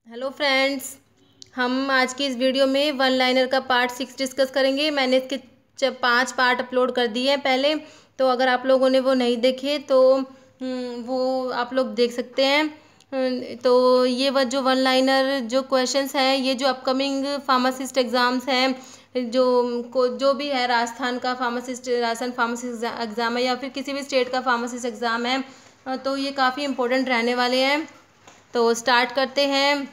Hello friends. हम आज की इस वीडियो में वन लाइनर का पार्ट 6 डिस्कस करेंगे। मैंने इसके 5 पार्ट अपलोड कर दिए हैं पहले, तो अगर आप लोगों ने वो नहीं देखे तो वो आप लोग देख सकते हैं। तो ये जो वन लाइनर जो क्वेश्चंस हैं, ये जो अपकमिंग फार्मासिस्ट एग्ज़ाम्स हैं, जो भी है, राजस्थान फार्मासिस्ट एग्ज़ाम है या फिर किसी भी स्टेट का फार्मासिस्ट एग्ज़ाम है, तो ये काफ़ी इंपॉर्टेंट रहने वाले हैं। तो स्टार्ट करते हैं।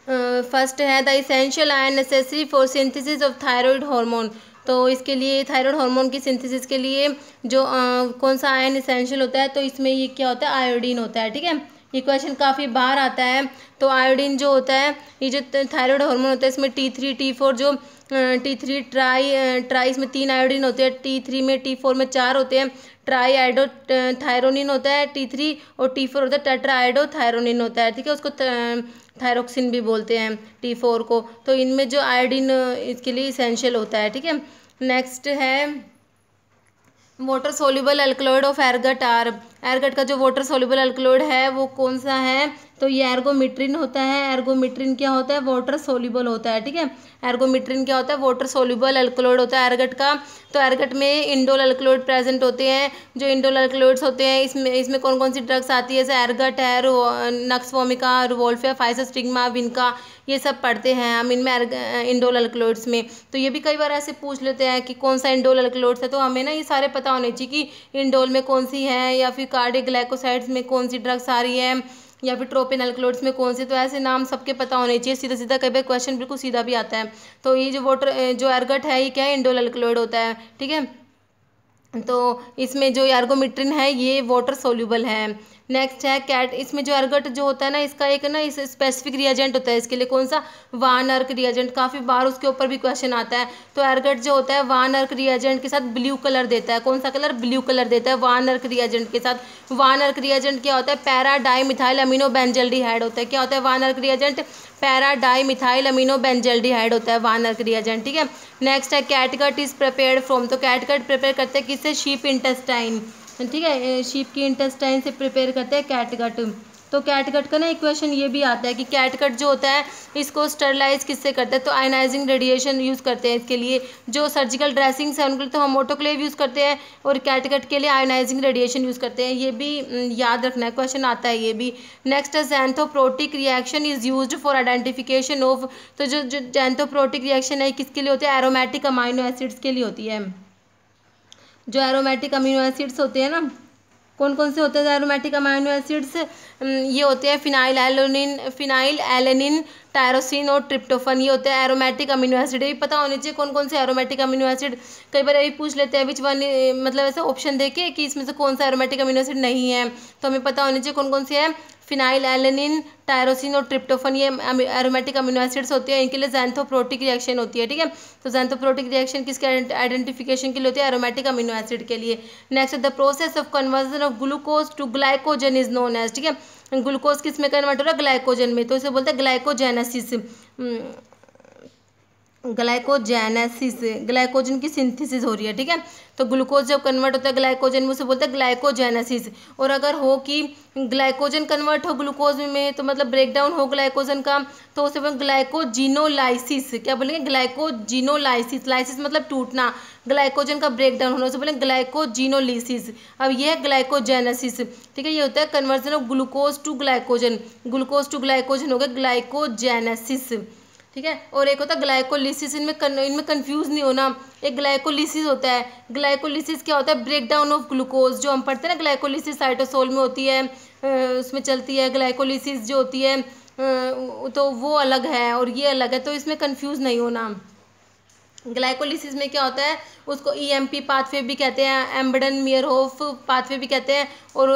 फर्स्ट है the essential ion necessary for synthesis of thyroid hormone. तो इसके लिए थायराइड हार्मोन की सिंथेसिस के लिए जो कौन सा आयन इसेंशियल होता है, तो इसमें ये क्या होता है, आयोडीन होता है। ठीक है, ये क्वेश्चन काफ़ी बार आता है। तो आयोडीन जो होता है, ये जो थायराइड हार्मोन होता है, इसमें T3 T4 जो T3 ट्राई इसमें 3 आयोडीन होते हैं, T3 में T4 में 4 होते हैं। ट्राई आइडो थायरोनिन होता है T3, और T4 होता है टेट्रा आइडो थायरोनिन होता है। ठीक है, उसको थायरोक्सिन भी बोलते हैं T4 को। तो इनमें जो आयोडीन इसके लिए इसेंशियल होता है। ठीक है, नेक्स्ट है water soluble alkaloid of ergot are. Ergot का जो वाटर सोल्यूबल अल्कलॉइड है वो कौन सा है, तो ये एर्गोमिट्रिन होता है। एर्गोमिट्रिन क्या होता है, वाटर सोल्यूबल होता है। ठीक है, एर्गोमिट्रिन क्या होता है, वाटर सोल्यूबल अल्कलॉइड होता है एरगट का। तो एरगट में इंडोल अल्कलॉइड प्रेजेंट होते हैं। जो इंडोल अल्कलॉइड्स होते हैं, इसमें कौन कौन सी ड्रग्स आती है, जैसे एरगट है, नक्स वोमिका, रिवोल्फिया, फाइसोस्टिग्मा, विनका, ये सब पढ़ते हैं हम इनमें इंडोल अल्कलॉइड्स में। तो ये भी कई बार ऐसे पूछ लेते हैं कि कौन सा इंडोल अल्कलॉइड्स है, तो हमें ना ये सारे पता होने चाहिए कि इंडोल में कौन सी है, या फिर कार्डिक ग्लाइकोसाइड्स में कौन सी ड्रग्स आ रही है, या फिर ट्रोपिन अल्कलॉइड्स में कौन सी। तो ऐसे नाम सबके पता होने चाहिए, सीधा सीधा कई बार क्वेश्चन बिल्कुल सीधा भी आता है। तो ये जो एरगट है, ये क्या है, इंडोल अल्कलॉइड होता है। ठीक है, तो इसमें जो एर्गोमिट्रिन है ये वाटर सोल्यूबल है। नेक्स्ट है कैट। इसमें जो एरगट जो होता है ना, इसका एक ना इस स्पेसिफिक रिएजेंट होता है इसके लिए, कौन सा, वान अर्क रिएजेंट। काफ़ी बार उसके ऊपर भी क्वेश्चन आता है। तो एरगट जो होता है वान अर्क रिएजेंट के साथ ब्लू कलर देता है। कौन सा कलर, ब्लू कलर देता है वान अर्क रिएजेंट के साथ। वान अर्क रिएजेंट क्या होता है, para di methyl amino benzaldehyde होता है। क्या होता है वान अर्क reagent, para di methyl amino benzaldehyde होता है वान अर्क रिएजेंट। ठीक है, नेक्स्ट है कैटगट इज प्रिपेयर्ड फ्रॉम। तो कैटगट प्रिपेयर करते हैं किससे, शीप इंटेस्टाइन। ठीक है, शीप की इंटेस्टाइन से प्रिपेयर करते हैं कैटगट। तो कैटगट का ना एक क्वेश्चन ये भी आता है कि कैटगट जो होता है इसको स्टरलाइज किससे करते हैं, तो आयनाइजिंग रेडिएशन यूज़ करते हैं इसके लिए। जो सर्जिकल ड्रेसिंग्स है उनके लिए तो हम ऑटोक्लेव यूज़ करते हैं, और कैटगट के लिए आयनाइजिंग रेडिएशन यूज़ करते हैं। ये भी याद रखना है, क्वेश्चन आता है ये भी। नेक्स्ट है xanthoproteic reaction is used for identification of. तो जो जो ज़ैंथोप्रोटिक रिएक्शन है किसके लिए होती है, एरोमेटिक अमाइनो एसिड्स के लिए होती है। जो एरोमेटिक अमीनो एसिड्स होते हैं ना, कौन कौन से होते हैं एरोमेटिक अमाइनो एसिड्स, ये होते हैं फिनाइल एलेनिन, टायरोसिन और ट्रिप्टोफन। ये होते हैं एरोमेटिक अमीनो एसिड। ये भी पता होनी चाहिए कौन कौन से एरोमेटिक अमीनो एसिड। कई बार ये पूछ लेते हैं विच वन, मतलब ऐसे ऑप्शन देके कि इसमें से कौन सा एरोमेटिक अमीनो एसिड नहीं है, तो हमें पता होनी चाहिए कौन कौन से है। फिनाइल एलेनिन, टायरोसिन और ट्रिप्टोफन, ये एरोमेटिक अमीनो एसिड्स होती है। इनके लिए ज़ैंथोप्रोटिक रिएक्शन होती है। ठीक है, तो ज़ैंथोप्रोटिक रिएक्शन किसके आइडेंटिफिकेशन के लिए होती है, एरोमेटिक अमीनो एसिड के लिए। Next the process of conversion of glucose to glycogen is known as. ठीक है, ग्लूकोज किस में कन्वर्ट हो रहा है, ग्लाइकोजन में, तो इसे बोलते हैं ग्लाइकोजेनेसिस। ग्लाइकोजेनेसिस, ग्लाइकोजन की सिंथेसिस हो रही है। ठीक है, तो ग्लूकोज जब कन्वर्ट होता है ग्लाइकोजन में, उसे बोलते हैं ग्लाइकोजेनेसिस। और अगर हो कि ग्लाइकोजन कन्वर्ट हो ग्लूकोज में, तो मतलब ब्रेक डाउन हो ग्लाइकोजन का, तो उसे बोलते ग्लाइकोजिनोलाइसिस। क्या बोलेंगे, ग्लाइकोजिनोलाइसिस। लाइसिस मतलब टूटना, ग्लाइकोजन का ब्रेक डाउन होना, उसे बोलेंगे ग्लाइकोजिनोलिसिस। अब ये है ग्लाइकोजेनेसिस। ठीक है, ये होता है conversion of glucose to glycogen. Glucose to glycogen हो गया ग्लाइकोजेनेसिस। ठीक है, और एक होता है ग्लाइकोलिसिस। इनमें कंफ्यूज नहीं होना। एक ग्लाइकोलिसिस होता है, ग्लाइकोलिसिस क्या होता है, ब्रेक डाउन ऑफ ग्लूकोज। जो हम पढ़ते हैं ना, ग्लाइकोलिसिस साइटोसोल में होती है, उसमें चलती है। ग्लाइकोलिसिस जो होती है तो वो अलग है और ये अलग है, तो इसमें कंफ्यूज नहीं होना। ग्लाइकोलिसिस में क्या होता है, उसको ईएमपी पाथवे भी कहते हैं, एम्बडन मियरहोफ पाथवे भी कहते हैं, और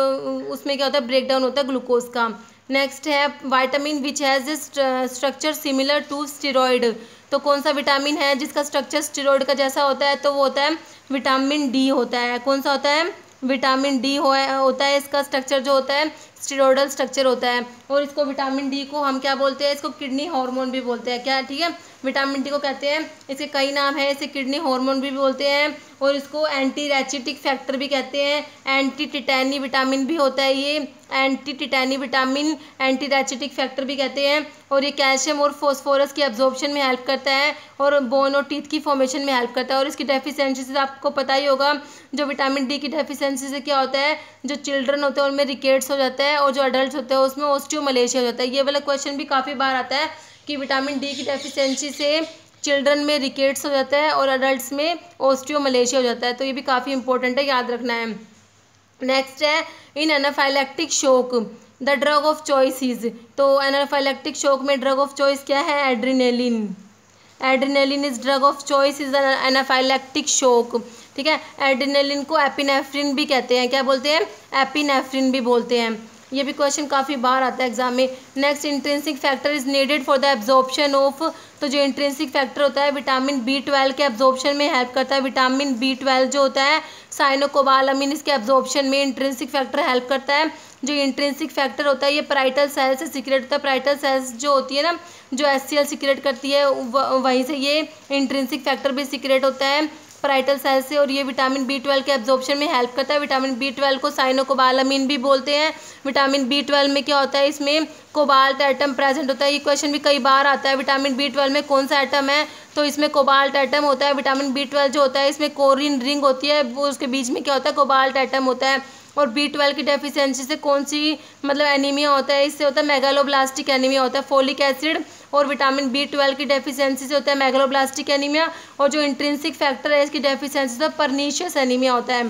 उसमें क्या होता है, ब्रेक डाउन होता है ग्लूकोज का। नेक्स्ट है vitamin which has structure similar to steroid. तो कौन सा विटामिन है जिसका स्ट्रक्चर स्टेरॉइड का जैसा होता है, तो वो होता है विटामिन डी होता है। कौन सा होता है, विटामिन डी होता है। इसका स्ट्रक्चर जो होता है स्टेरॉयडल स्ट्रक्चर होता है। और इसको विटामिन डी को हम क्या बोलते हैं, इसको किडनी हार्मोन भी बोलते हैं, क्या, ठीक है, विटामिन डी को कहते हैं, इसके कई नाम है, इसे किडनी हार्मोन भी बोलते हैं, और इसको एंटी रैचिटिक फैक्टर भी कहते हैं, एंटी टिटैनी विटामिन भी होता है ये, anti tetany vitamin, anti rachitic factor भी कहते हैं। और ये कैल्शियम और फॉस्फोरस की एब्जॉर्प्शन में हेल्प करता है, और बोन और टीथ की फॉर्मेशन में हेल्प करता है। और इसकी डेफिशिएंसी से आपको पता ही होगा, जो विटामिन डी की डेफिशिएंसी से क्या होता है, जो चिल्ड्रन होते हैं उनमें रिकेट्स हो जाता है, और जो अडल्ट होते हैं उसमें ऑस्टियोमलेशिया हो जाता है। ये वाला क्वेश्चन भी काफ़ी बार आता है कि विटामिन डी की डेफिशिएंसी से चिल्ड्रन में रिकेट्स हो जाता है और अडल्ट में ऑस्टियोमलेशिया हो जाता है। तो ये भी काफ़ी इंपॉर्टेंट है, याद रखना है। नेक्स्ट है in anaphylactic shock the drug of choice is. तो एनाफाइलैक्टिक शॉक में ड्रग ऑफ चॉइस क्या है, adrenaline. Adrenaline is drug of choice is anaphylactic shock, ठीक है। एड्रेनालिन को एपिनेफ्रिन भी कहते हैं, क्या बोलते हैं, एपिनेफ्रिन भी बोलते हैं। ये भी क्वेश्चन काफ़ी बार आता है एग्जाम में। Next, intrinsic factor is needed for the absorption of. तो जो इंट्रिंसिक फैक्टर होता है विटामिन B12 के एब्जॉर्प्शन में हेल्प करता है। विटामिन B12 जो होता है साइनोकोबालामिन, इसके एब्जॉर्प्शन में इंट्रिंसिक फैक्टर हेल्प करता है। जो इंट्रिंसिक फैक्टर होता है ये पैराइटल सेल से सीक्रेट होता है। पैराइटल सेल्स जो होती है ना, जो HCl सीक्रेट करती है, वहीं से ये इंट्रिंसिक फैक्टर भी सीक्रेट होता है, पैराइटल सेल से। और ये विटामिन B12 के एब्जॉर्प्शन में हेल्प करता है। विटामिन B12 को साइनोकोबालामिन भी बोलते हैं। विटामिन B12 में क्या होता है, इसमें कोबाल्ट एटम प्रेजेंट होता है। ये क्वेश्चन भी कई बार आता है, विटामिन B12 में कौन सा एटम है, तो इसमें कोबाल्ट एटम होता है। विटामिन B12 जो होता है इसमें कोरिन रिंग होती है, वो उसके बीच में क्या होता है, कोबाल्ट एटम होता है। और B12 की डेफिशिएंसी से कौन सी मतलब एनीमिया होता है, इससे होता है मेगालोब्लास्टिक एनीमिया होता है। फोलिक एसिड और विटामिन B12 की डेफिशिएंसी से होता है मेगालोब्लास्टिक एनीमिया। और जो इंट्रिंसिक फैक्टर है इसकी डेफिशिएंसी से परनीशियस एनीमिया होता है।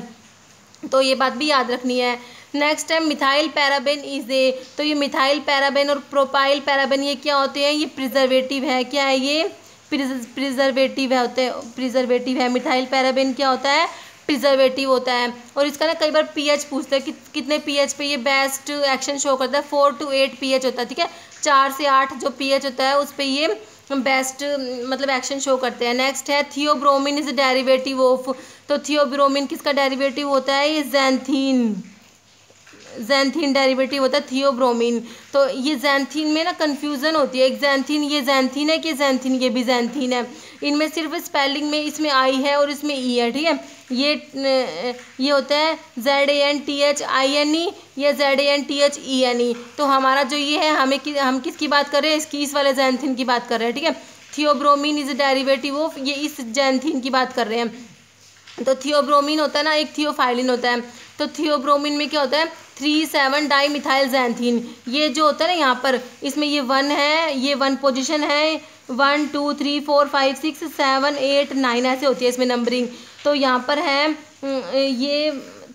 तो ये बात भी याद रखनी है। नेक्स्ट है मिथाइल पैराबेन इज ए। तो ये मिथाइल पैराबेन और प्रोपाइल पैराबेन ये क्या होते हैं, ये प्रिजर्वेटिव है। क्या है ये, प्रिजर्वेटिव है, होते हैं प्रिजर्वेटिव है। मिथाइल पैराबेन क्या होता है, प्रिजर्वेटिव होता है। और इसका ना कई बार pH पूछते हैं कि कितने pH पे ये बेस्ट एक्शन शो करता है। 4 to 8 pH होता है, ठीक है। 4 से 8 जो pH होता है उस पर ये बेस्ट मतलब एक्शन शो करते हैं। नेक्स्ट है थियोब्रोमिन इज डेरिवेटिव ऑफ। तो थियोब्रोमिन किसका डेरिवेटिव होता है, ये जैंथीन। जैंथीन डेरिवेटिव होता है थियोब्रोमिन। तो ये जैंथीन में ना कंफ्यूजन होती है, एक जैंथीन ये जैंथीन है कि जैंथीन ये भी जैंथीन है। इनमें सिर्फ स्पेलिंग में इसमें I है और इसमें E है, ठीक है। ये होता है ZANTHINE या ZANTHENE। तो हमारा जो ये है हम किसकी बात कर रहे हैं, इस वाले जैंथीन की बात कर रहे हैं, ठीक है। थियोब्रोमिन इज डेरिवेटिव ऑफ, ये इस जैंथीन की बात कर रहे हैं। तो थियोब्रोमिन होता है ना, एक थियोफाइलिन होता है। तो थियोब्रोमिन में क्या होता है, 3,7 डाईमिथाइल जैंथीन। ये जो होता है ना यहाँ पर, इसमें ये 1 है, ये 1 पोजीशन है, 1 2 3 4 5 6 7 8 9 ऐसे होती है इसमें नंबरिंग। तो यहाँ पर है ये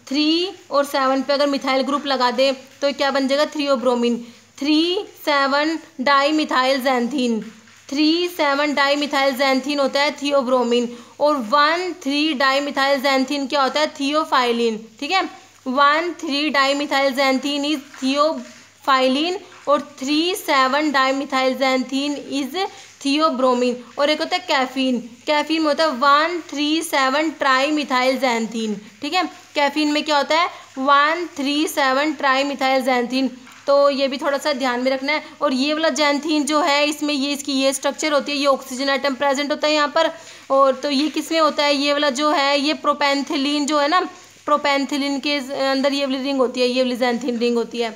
3 और 7 पे अगर मिथाइल ग्रुप लगा दे तो क्या बन जाएगा, theobromine. 3,7 dimethyl xanthine, 3,7 dimethyl xanthine होता है थियोब्रोमिन। और 1,3 डाईमिथाइल जैंथीन क्या होता है, थियोफाइलिन, ठीक है। 1,3 डाईमिथाइल जैंथीन इज थियोफाइलिन और 3,7 डाईमिथाइल जैंथीन इज थियोब्रोमिन। और एक होता है कैफीन, कैफीन में होता है 1,3,7 ट्राईमिथाइल जैंथीन, ठीक है। कैफीन में क्या होता है, 1,3,7 ट्राईमिथाइल जैंथीन। तो ये भी थोड़ा सा ध्यान में रखना है। और ये वाला जैंथीन जो है इसमें ये इसकी ये स्ट्रक्चर होती है, ये ऑक्सीजन एटम प्रेजेंट होता है यहाँ पर। और तो ये किसमें होता है, ये वाला जो है ये प्रोपेंथिलीन जो है ना, प्रोपेंथिलीन के अंदर ये वाली रिंग होती है, ये वाली जैंथीन रिंग होती है।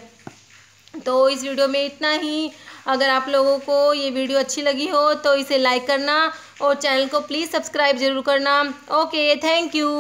तो इस वीडियो में इतना ही। अगर आप लोगों को ये वीडियो अच्छी लगी हो तो इसे लाइक करना और चैनल को प्लीज़ सब्सक्राइब ज़रूर करना। Okay, thank you.